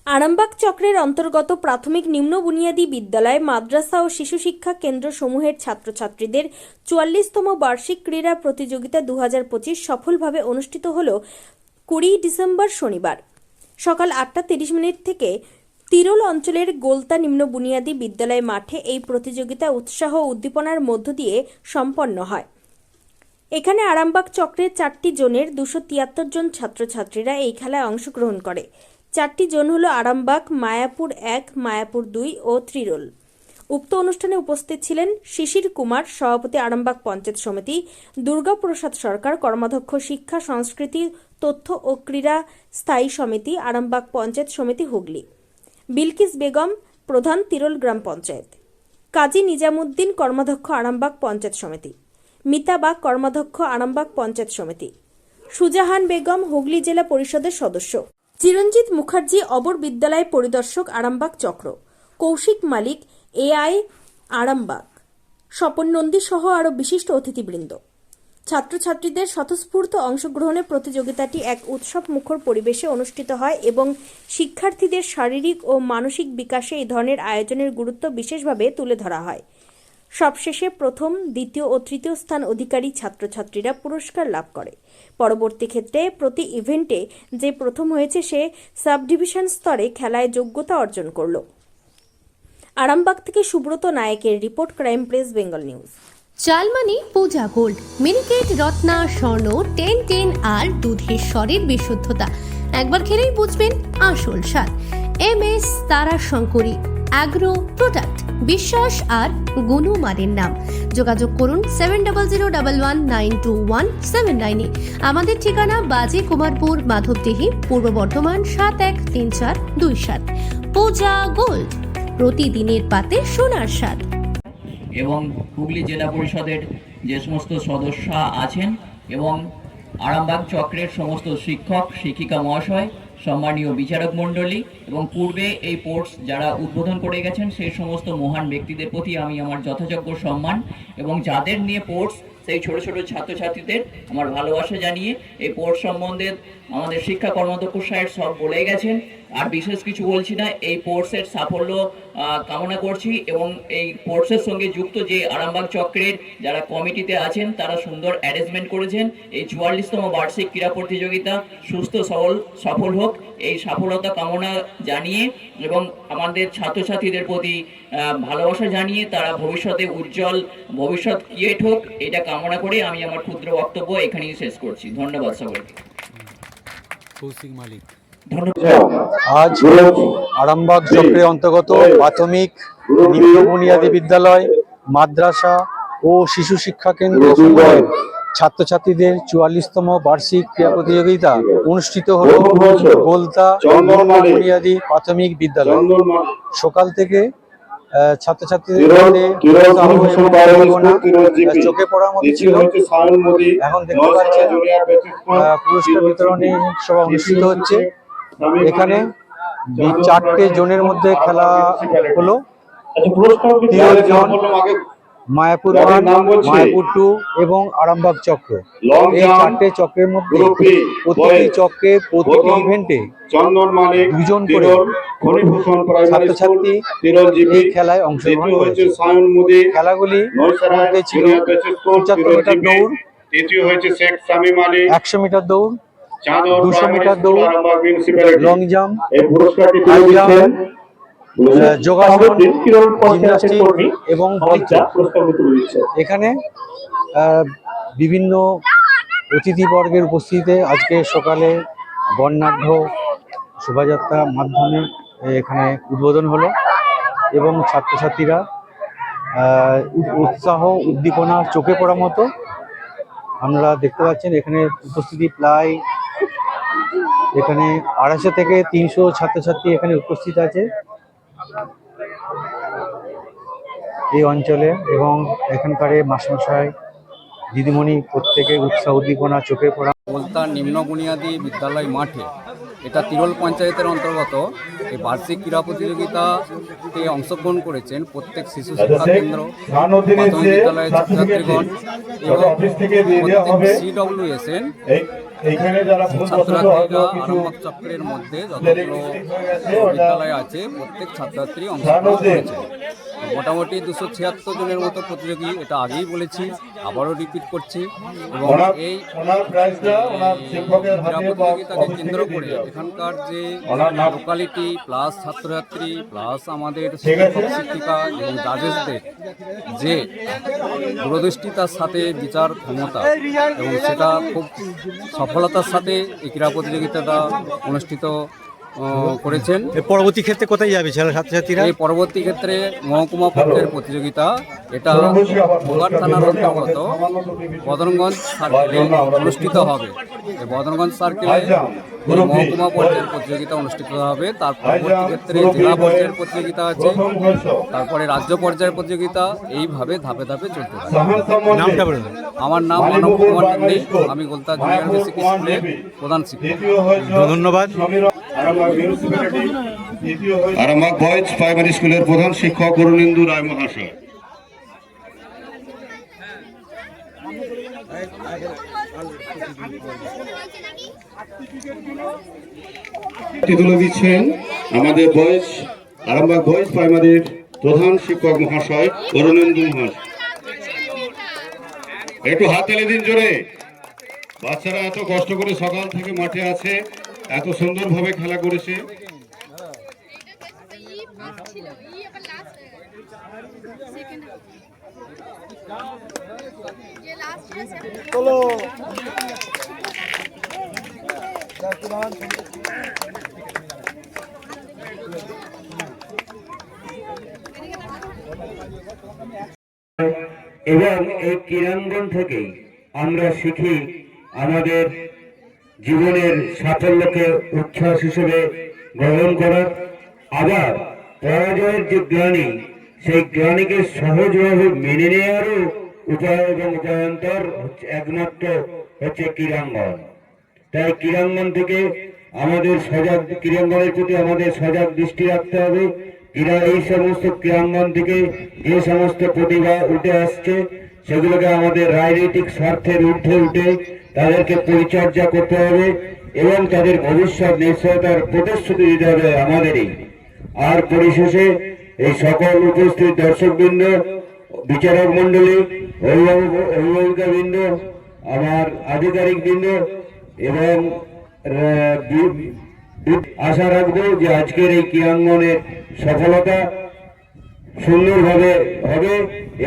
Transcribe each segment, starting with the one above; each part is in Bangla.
আরামবাগ চক্রের অন্তর্গত প্রাথমিক নিম্ন বুনিয়াদী বিদ্যালয়, মাদ্রাসা ও শিশু শিক্ষা কেন্দ্র সমূহের ছাত্রছাত্রীদের 44তম বার্ষিক ক্রীড়া প্রতিযোগিতা 2025 সফলভাবে অনুষ্ঠিত হল 20 ডিসেম্বর শনিবার সকাল 8:30 থেকে তিরোল অঞ্চলের গোলতা নিম্ন বুনিয়াদী বিদ্যালয় মাঠে এই প্রতিযোগিতা উৎসাহ ও উদ্দীপনার মধ্য দিয়ে সম্পন্ন হয়। এখানে আরামবাগ চক্রের 4টি জোনের 273 জন ছাত্রছাত্রীরা এই খেলায় অংশগ্রহণ করে। 4টি জোন হলো আরামবাগ, মায়াপুর 1, মায়াপুর 2 ও ত্রিরোল। উক্ত অনুষ্ঠানে উপস্থিত ছিলেন শিশির কুমার, সভাপতি আরামবাগ পঞ্চায়েত সমিতি, দুর্গাপ্রসাদ সরকার, কর্মাধ্যক্ষ শিক্ষা, সংস্কৃতি, তথ্য ও ক্রীড়া স্থায়ী সমিতি, আরামবাগ পঞ্চায়েত সমিতি হুগলি, বিলকিস বেগম, প্রধান, তিরোল গ্রাম পঞ্চায়েত, কাজী নিজামুদ্দিন, কর্মাধ্যক্ষ আরামবাগ পঞ্চায়েত সমিতি, মিতা বাগ, কর্মাধ্যক্ষ আরামবাগ পঞ্চায়েত সমিতি, সুজাহান বেগম, হুগলি জেলা পরিষদের সদস্য, চিরঞ্জিত মুখার্জি, অবর বিদ্যালয় পরিদর্শক আরামবাগ চক্র, কৌশিক মালিক, এআই আরামবাগ, স্বপন নন্দী সহ আরও বিশিষ্ট অতিথিবৃন্দ। ছাত্রছাত্রীদের স্বতঃস্ফূর্ত অংশগ্রহণে প্রতিযোগিতাটি এক উৎসব মুখর পরিবেশে অনুষ্ঠিত হয় এবং শিক্ষার্থীদের শারীরিক ও মানসিক বিকাশে এই ধরনের আয়োজনের গুরুত্ব বিশেষভাবে তুলে ধরা হয়। সবশেষে প্রথম, দ্বিতীয় ও তৃতীয় স্থান অধিকারী ছাত্রছাত্রীরা পুরস্কার লাভ করে। পরবর্তী ক্ষেত্রে প্রতি ইভেন্টে যে প্রথম হয়েছে সে সাব ডিভিশন স্তরে খেলায় যোগ্যতা অর্জন করল। আরামবাগ থেকে সুব্রত নায়েকের report, crime press Bengal news. চালমানি পূজা গোল্ড, মিনিকেট, রত্না, স্বর্ণ 1010 আর দুধের স্বরের বিশুদ্ধতা একবার খেলেই বুঝবেন আসল স্বাদ। MS তারা শঙ্করী অ্যাগ্রো প্রোডাক্ট, বিশ্বাস আর গুণমানের নাম। যোগাযোগ করুন 7001192179 আমাদের ঠিকানা বাজে কুমারপুর, মাধবদেহি, পূর্ব বর্ধমান 713427। পূজা গোল্ড, প্রতিদিনের পাতে সোনার স্বাদ। এবং হুগলি জেলা পরিষদের যে সমস্ত সদস্য আছেন এবং আরামবাগ চক্রের সমস্ত শিক্ষক শিক্ষিকা মহাশয়, সম্মানীয় বিচারক মণ্ডলী এবং পূর্বে এই পোর্টস যারা উদ্বোধন করে গেছেন সেই সমস্ত মহান ব্যক্তিদের প্রতি আমি আমার যথাযোগ্য সম্মান এবং যাদের নিয়ে পোর্টস সেই ছোট ছোট ছাত্রছাত্রীদের আমার ভালোবাসা জানিয়ে এই পোর্টস সম্বন্ধে আমাদের শিক্ষা কর্মাধ্যক্ষ সাহেব সব বলে গেছেন, আর বিশেষ কিছু বলছি না। এই পোর্টসের সাফল্য কামনা করছি এবং এই পোর্টসের সঙ্গে যুক্ত যে আরামবাগ চক্রের যারা কমিটিতে আছেন তারা সুন্দর অ্যারেঞ্জমেন্ট করেছেন। এই 44তম বার্ষিক ক্রীড়া প্রতিযোগিতা সুস্থ সফল হোক এই সফলতা কামনা জানিয়ে এবং আমাদের ছাত্রছাত্রীদের প্রতি ভালোবাসা জানিয়ে তারা ভবিষ্যতে উজ্জ্বল ভবিষ্যৎ ক্রিয়েট হোক এটা কামনা করে আমি আমার ক্ষুদ্র বক্তব্য এখানেই শেষ করছি। ধন্যবাদ সকলকে। আজ আরামবাগ চক্রের অন্তর্গত প্রাথমিক নিম্ন বুনিয়াদী বিদ্যালয়, মাদ্রাসা ও শিশু শিক্ষা কেন্দ্র সমূহের ছাত্রছাত্রীদের 44তম বার্ষিক ক্রীড়া প্রতিযোগিতা অনুষ্ঠিত হল গোলতা নিম্ন বুনিয়াদী প্রাথমিক বিদ্যালয়। সকাল থেকে ছাত্রছাত্রীদের চোখে পড়ার মতো ছিল। এখন দেখতে পাচ্ছেন পুরস্কার বিতরণী সভা অনুষ্ঠিত হচ্ছে। এখানে 4টে জোনের মধ্যে খেলা হলো। তিরোল জোন, মায়াপুর 1, মায়াপুর 2 এবং আরামবাগ চক্র। এই 4টে চক্রের মধ্যে প্রতিটি চক্রের প্রতিটি ইভেন্টে 2 জন করে ছাত্রছাত্রী এই খেলায় অংশগ্রহণ করেছে। খেলাগুলি মধ্যে ছিল 75 মিটার দৌড়, 100 মিটার দৌড়, 200 মিটার দৌড়, লং জাম্প, হাই জাম্প, যোগাসন, জিমন্যাস্টিক এবং এখানে বিভিন্ন অতিথিবর্গের উপস্থিতিতে আজকে সকালে বর্ণাঢ্য শোভাযাত্রার মাধ্যমে এখানে উদ্বোধন হলো এবং ছাত্রছাত্রীরা উৎসাহ উদ্দীপনা চোখে পড়ার মতো আপনারা দেখতে পাচ্ছেন। এখানে উপস্থিতি প্রায় এখানে 250 থেকে 300 ছাত্রছাত্রী এখানে উপস্থিত আছে এই অঞ্চলে এবং এখানকার মাস্টারমশাই দিদিমণি প্রত্যেকে উৎসাহ উদ্দীপনা চোখে পড়া। গোলতা নিম্ন বুনিয়াদী বিদ্যালয় মাঠে, এটা তিরোল পঞ্চায়েতের অন্তর্গত এই বার্ষিক ক্রীড়া প্রতিযোগিতাতে অংশগ্রহণ করেছেন প্রত্যেক শিশু শিক্ষা কেন্দ্র, প্রাথমিক বিদ্যালয়ের ছাত্রছাত্রীগণ এবং প্রত্যেক CWSN এইখানে যারা ভুল বশত হয়তো ছাত্রছাত্রীরা কিছু আরামবাগ চক্রের মধ্যে যতগুলো বিদ্যালয় আছে প্রত্যেক ছাত্রছাত্রী অংশগ্রহণ করেছে। মোটামুটি 276 জনের মতো প্রতিযোগী, এটা আগেই বলেছি, আবারও রিপিট করছি। এবং এই ওনার প্রাইজটা ওনার শিক্ষকের ক্রীড়া হাতে প্রতিযোগিতাকে কেন্দ্র অফিস থেকে করে দিয়ে যাবে। এখানকার যে ওনার নাম লোকালিটি প্লাস ছাত্রছাত্রী প্লাস আমাদের ঠিক আছে। শিক্ষক শিক্ষিকা এবং জাজেসদের যে দূরদৃষ্টিতার সাথে বিচার ক্ষমতা এবং সেটা খুব সফলতার সাথে এই ক্রীড়া প্রতিযোগিতাটা অনুষ্ঠিত করেছেন। এর পরবর্তী ক্ষেত্রে কোথায় যাবে ছাত্রছাত্রীরা? এই পরবর্তী ক্ষেত্রে মহকুমা পর্যায়ের প্রতিযোগিতা, এটা বোগাট থানার অন্তর্গত বদনগঞ্জ সার্কেলে অনুষ্ঠিত হবে। এই বদনগঞ্জ সার্কেলে এই মহকুমা পর্যায়ের প্রতিযোগিতা অনুষ্ঠিত হবে। তার পরবর্তী ক্ষেত্রে জেলা পর্যায়ের প্রতিযোগিতা আছে, প্রথম ঘোষ তারপরে রাজ্য পর্যায়ের প্রতিযোগিতা, এইভাবে ধাপে ধাপে চলতে থাকে। সাহান সম্বন্ধে নামটা বলুন। আমার নাম মানব কুমার নন্দী, আমি গোলতা জুনিয়র বেসিক স্কুলের প্রধান শিক্ষক। দ্বিতীয় হয়েছে ধন্যবাদ। সমীর আরামবাগ মিউনিসিপ্যালিটি। তৃতীয় হয়েছে আরামবাগ বয়েজ প্রাইমারি স্কুলের প্রধান শিক্ষক অরুণেন্দু রায় মহাশয়। তুলে দিচ্ছেন আমাদের বয়েজ আরামবাগ বয়েজ প্রাইমারির প্রধান শিক্ষক মহাশয় অরুণেন্দু মহাশয়। একটু হাত তালি দিন জোরে। বাচ্চারা এত কষ্ট করে সকাল থেকে মাঠে আছে, এত সুন্দরভাবে খেলা করেছে। এবং এই ক্রীড়াঙ্গন থেকেই আমরা শিখি আমাদের জীবনের সাফল্যকে উচ্ছ্বাস হিসেবে গ্রহণ করার, আবার পরাজয়ের যে গ্লানি, সেই গ্লানিকে সহজভাবে মেনে নেওয়ারও উপায় এবং উপায়ন্তর একমাত্র হচ্ছে ক্রীড়াঙ্গন। তাই ক্রীড়াঙ্গন থেকে আমাদের ক্রীড়াঙ্গনের প্রতি আমাদের সজাগ দৃষ্টি রাখতে হবে। এই সমস্ত ক্রীড়াঙ্গন থেকে যে সমস্ত প্রতিভা উঠে আসছে, সেগুলোকে আমাদের রাজনৈতিক স্বার্থের ঊর্ধ্বে উঠে তাদেরকে পরিচর্যা করতে হবে এবং তাদের ভবিষ্যৎ নিশ্চয়তার প্রতিশ্রুতি দিতে হবে আমাদেরই। আর পরিশেষে এই সকল উপস্থিত দর্শকবৃন্দ, বিচারক মন্ডলী, অভিভাবিকাবৃন্দ, আমার আধিকারিকবৃন্দ এবং আশা রাখবো যে আজকের এই ক্রীড়াঙ্গনের সফলতা সুন্দরভাবে হবে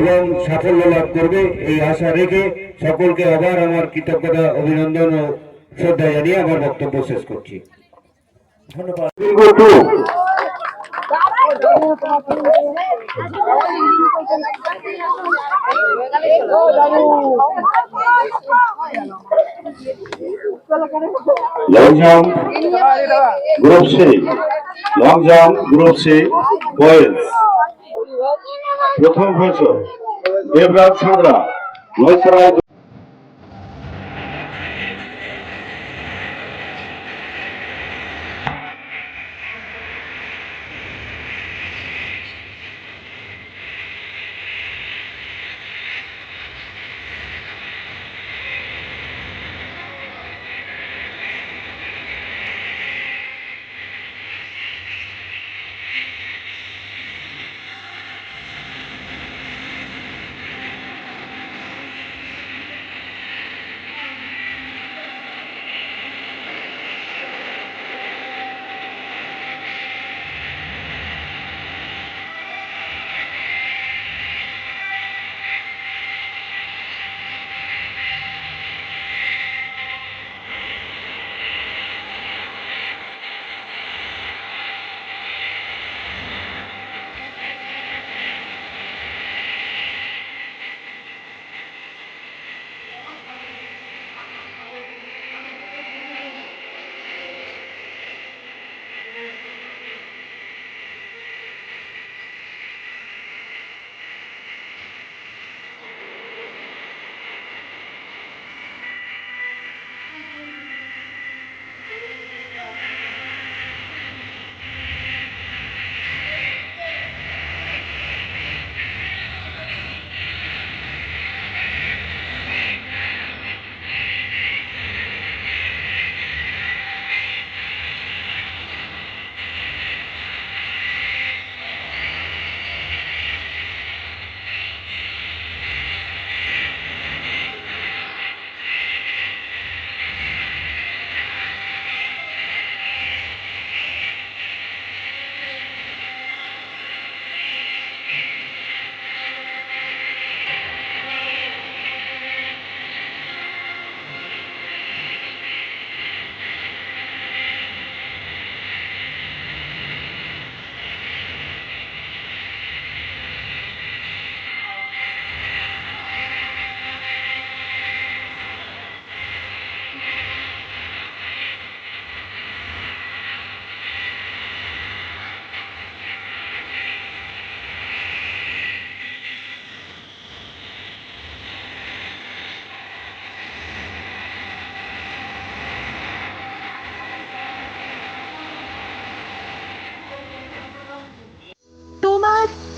এবং সাফল্য লাভ করবে, এই আশা রেখে সকলকে আবার আমার কৃতজ্ঞতা, অভিনন্দন ও শ্রদ্ধা জানিয়ে আমার বক্তব্য শেষ করছি। ধন্যবাদ। Long jump group C, long jump group C boys প্রথম হয়েছে দেবরাজ সাঁতরা, নয়সরায়।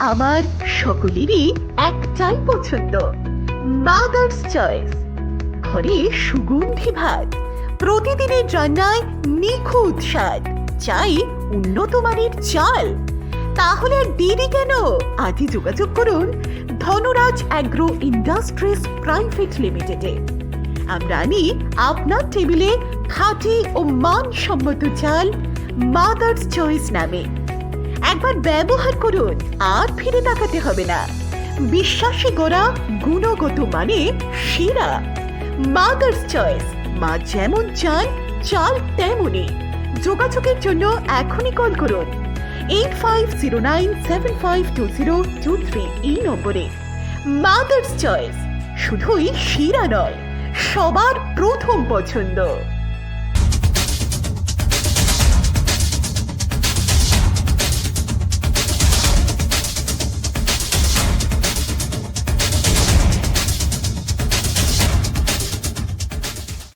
আমার সকলেরই একটাই পছন্দ, মাদার্স চয়েস। ঘরে সুগন্ধি ভাত, প্রতিদিনের রান্নায় নিখুঁত স্বাদ, চাই উন্নত মানের চাল। তাহলে আর দেরি কেন? আজই যোগাযোগ করুন ধনরাজ অ্যাগ্রো ইন্ডাস্ট্রিজ প্রাইভেট লিমিটেডে। আমরা আনি আপনার টেবিলে খাঁটি ও মানসম্মত চাল মাদার্স চয়েস নামে। একবার ব্যবহার করুন, আর ফিরে তাকাতে হবে না। বিশ্বাসী গোড়া, গুণগত মানে সেরা। মাদার্স চয়েস, মা যেমন চান চাল তেমনই। যোগাযোগের জন্য এখনই কল করুন 8509752023 এই নম্বরে। মাদার্স চয়েস শুধুই সেরা নয়, সবার প্রথম পছন্দ।